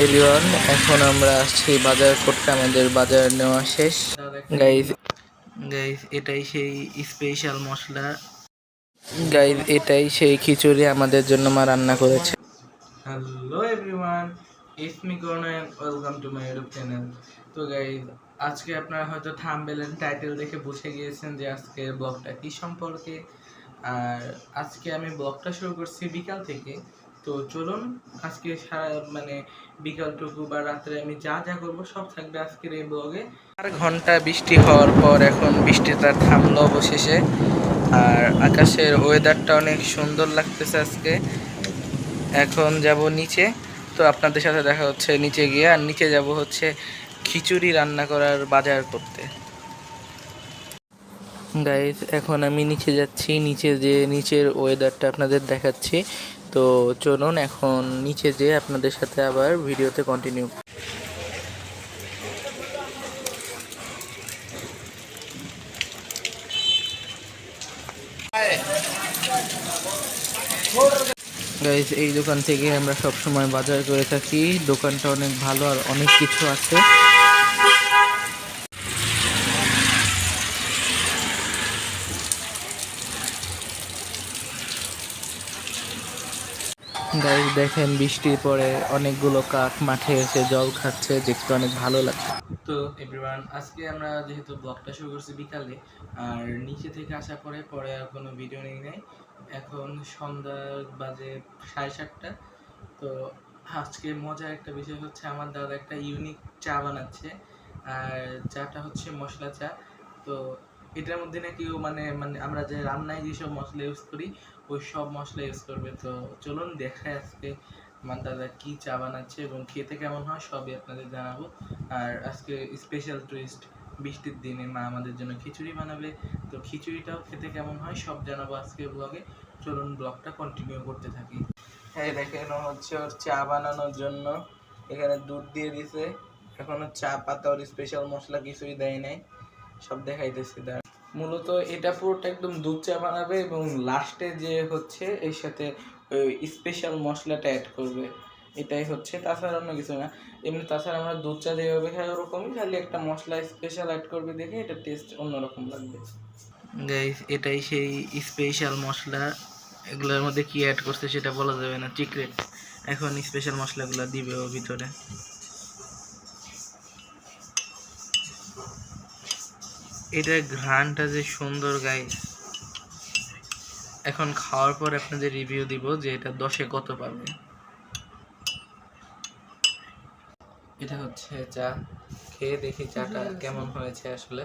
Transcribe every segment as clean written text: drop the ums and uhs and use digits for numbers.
Everyone, এখন আমরা আসছি বাজার করতে। আমাদের বাজার নেওয়া শেষ। গাইজ গাইজ এটাই সেই স্পেশাল মশলা। গাইজ এটাই সেই খিচুড়ি আমাদের জন্য মা রান্না করেছে। Hello everyone, it's me Karan and welcome to my YouTube channel. তো গাইজ আজকে আপনারা হয়তো থাম্বনেল এন্ড টাইটেল দেখে বুঝে গিয়েছেন যে আজকে ব্লগটা কি সম্পর্কে। আর আজকে আমি ব্লগটা শুরু করছি বিকাল থেকে। তো চলুন আজকে মানে বিকালটুকু বা রাত্রে আমি যা যা করবো সব থাকবে আজকের এই ব্লগে। 4 ঘন্টা বৃষ্টি হওয়ার পর এখন বৃষ্টিটা থামলো অবশেষে। আর আকাশের ওয়েদারটা অনেক সুন্দর লাগতেছে আজকে। এখন যাব নিচে, তো আপনাদের সাথে দেখা হচ্ছে নিচে গিয়ে। আর নিচে যাব হচ্ছে খিচুড়ি রান্না করার বাজার করতে। গাইজ এখন আমি নিচে যাচ্ছি, নিচে যে নিচের ওয়েদারটা আপনাদের দেখাচ্ছি। তো চলুন এখন নিচে যেয়ে আপনাদের সাথে আবার ভিডিওতে কন্টিনিউ। গাইজ এই দোকান থেকে আমরা সব সময় বাজার করে থাকি। দোকানটা অনেক ভালো আর অনেক কিছু আছে। গাইজ দেখেন বৃষ্টির পরে অনেকগুলো কাক মাঠে এসে জল খাচ্ছে, দেখতে অনেক ভালো লাগছে। তো এভরিওয়ান, আজকে আমরা যেহেতু ব্লগটা শুরু করছি বিকালে, আর নিচে থেকে আসার পরে পরে আর কোনো ভিডিও নেই নাই। এখন সন্ধ্যা বাজে 7:30। তো আজকে মজার একটা বিষয় হচ্ছে আমার দাদা একটা ইউনিক চা বানাচ্ছে। আর চাটা হচ্ছে মশলা চা। তো এটার মধ্যে নাকি মানে মানে আমরা যে রান্নায় যেসব মশলা ইউজ করি ওই সব মশলা ইউজ করবে। তো চলুন দেখায় আজকে আমার দাদা কি চা বানাচ্ছে এবং খেতে কেমন হয় সবই আপনাদের জানাবো। আর আজকে স্পেশাল টুইস্ট, বৃষ্টির দিনে মা আমাদের জন্য খিচুড়ি বানাবে। তো খিচুড়িটাও খেতে কেমন হয় সব জানাবো আজকে ব্লগে। চলুন ব্লগটা কন্টিনিউ করতে থাকি। হ্যাঁ দেখেন হচ্ছে ওর চা বানানোর জন্য এখানে দুধ দিয়ে দিছে। এখনো চা পাতা ওর স্পেশাল মশলা কিছুই দেয় নাই, সব দেখাইতেছি। মূলত এটা পুরোটা একদম দুধ চা বানাবে এবং লাস্টে যে হচ্ছে এর সাথে ওই স্পেশাল মশলাটা অ্যাড করবে, এটাই হচ্ছে। তাছাড়া অন্য কিছু না। এমনি তাছাড়া আমরা দুধ চা যেভাবে খাই ওরকমই, খালি একটা মশলা স্পেশাল অ্যাড করবে দেখে এটা টেস্ট অন্যরকম লাগবে। গাইস এটাই সেই স্পেশাল মশলা। এগুলোর মধ্যে কি অ্যাড করছে সেটা বলা যাবে না, সিক্রেট। এখন স্পেশাল মশলাগুলো দিবে ওর ভিতরে। এটার ঘ্রাণটা যে সুন্দর গাইস। এখন খাওয়ার পর আপনাদের রিভিউ দিব যে এটা 10-এ কত পাবে। এটা হচ্ছে চা, খেয়ে দেখি চাটা কেমন হয়েছে আসলে।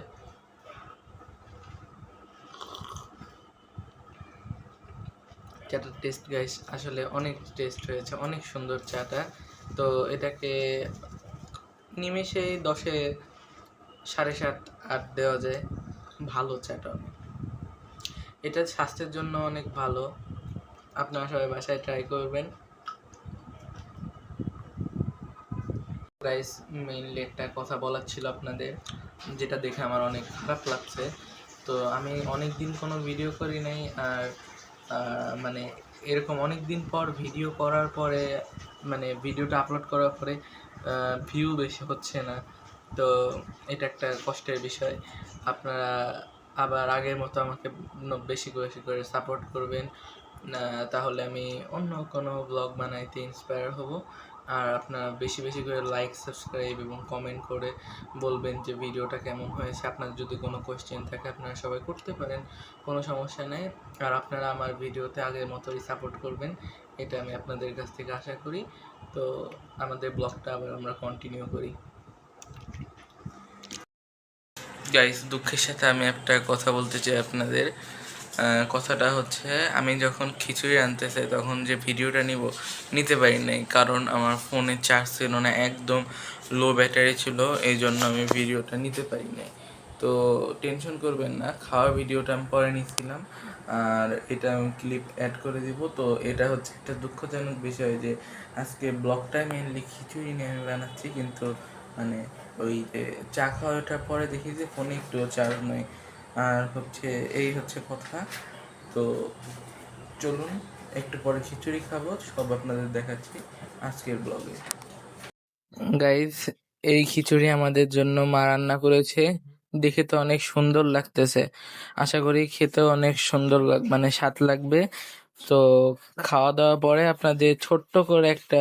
চাটার টেস্ট গাইস আসলে অনেক টেস্ট হয়েছে, অনেক সুন্দর চাটা। তো এটাকে নিমেষেই 10-এ 7.5-8 দেওয়া যায়। ভালো চাটা অনেক। এটা স্বাস্থ্যের জন্য অনেক ভালো, আপনারা সবাই বাসায় ট্রাই করবেন। গাইস মেইনলি একটা কথা বলার ছিল আপনাদের, যেটা দেখে আমার অনেক খারাপ লাগছে। তো আমি অনেক দিন কোনো ভিডিও করি নাই। আর মানে এরকম অনেক দিন পর ভিডিও করার পরে মানে ভিডিওটা আপলোড করার পরে ভিউ বেশি হচ্ছে না। তো এটা একটা কষ্টের বিষয়। আপনারা আবার আগের মতো আমাকে বেশি বেশি করে সাপোর্ট করবেন, তাহলে আমি অন্য কোনো ব্লগ বানাইতে ইন্সপায়ার হব। আর আপনারা বেশি বেশি করে লাইক, সাবস্ক্রাইব এবং কমেন্ট করে বলবেন যে ভিডিওটা কেমন হয়েছে। আপনার যদি কোনো কোয়েশ্চেন থাকে আপনারা সবাই করতে পারেন, কোনো সমস্যা নেই। আর আপনারা আমার ভিডিওতে আগের মতোই সাপোর্ট করবেন, এটা আমি আপনাদের কাছ থেকে আশা করি। তো আমাদের ব্লগটা আবার আমরা কন্টিনিউ করি। গাইস দুঃখের সাথে আমি একটা কথা বলতে চাই আপনাদের। কথাটা হচ্ছে আমি যখন খিচুড়ি আনতে চাই তখন যে ভিডিওটা নিতে পারি নাই, কারণ আমার ফোনে চার্জ ছিল না, একদম লো ব্যাটারি ছিল, এই জন্য আমি ভিডিওটা নিতে পারি নাই। তো টেনশন করবেন না, খাওয়ার ভিডিওটা আমি পরে নিচ্ছিলাম আর এটা আমি ক্লিপ অ্যাড করে দিব। তো এটা হচ্ছে একটা দুঃখজনক বিষয় যে আজকে ব্লগটা মেনলি খিচুড়ি নিয়ে আমি বানাচ্ছি, কিন্তু মানে ওই যে চা খাওয়াটার পরে দেখি যে ফোনে একটু চার্জ নেই। আর হচ্ছে এই হচ্ছে কথা। তো চলুন একটু পরে খিচুড়ি খাবো, সব আপনাদের দেখাচ্ছি আজকের ব্লগে। গাইজ, এই খিচুড়ি আমাদের জন্য মা রান্না করেছে, দেখে তো অনেক সুন্দর লাগতেছে। আশা করি খেতেও অনেক সুন্দর মানে স্বাদ লাগবে। তো খাওয়া দাওয়া পরে আপনাদের ছোট্ট করে একটা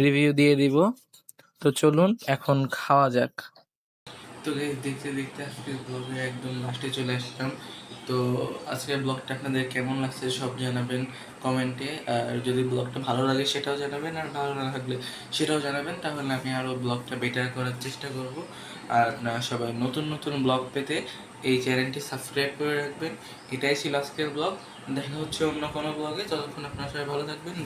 রিভিউ দিয়ে দিব। তো চলুন এখন খাওয়া যাক। তো গাইস, দেখতে দেখতে আজকের ব্লগে একদম লাস্টে চলে আসলাম। তো আজকের ব্লগটা আপনাদের কেমন লাগছে সব জানাবেন কমেন্টে। আর যদি ব্লগটা ভালো লাগে সেটাও জানাবেন, আর ভালো না লাগলে সেটাও জানাবেন, তাহলে আমি আরও ব্লগটা বেটার করার চেষ্টা করব। আর সবাই নতুন নতুন ব্লগ পেতে এই চ্যানেলটি সাবস্ক্রাইব করে রাখবেন। এটাই ছিল আজকের ব্লগ। দেখা হচ্ছে অন্য কোনো ব্লগে। ততক্ষণ আপনারা সবাই ভালো থাকবেন।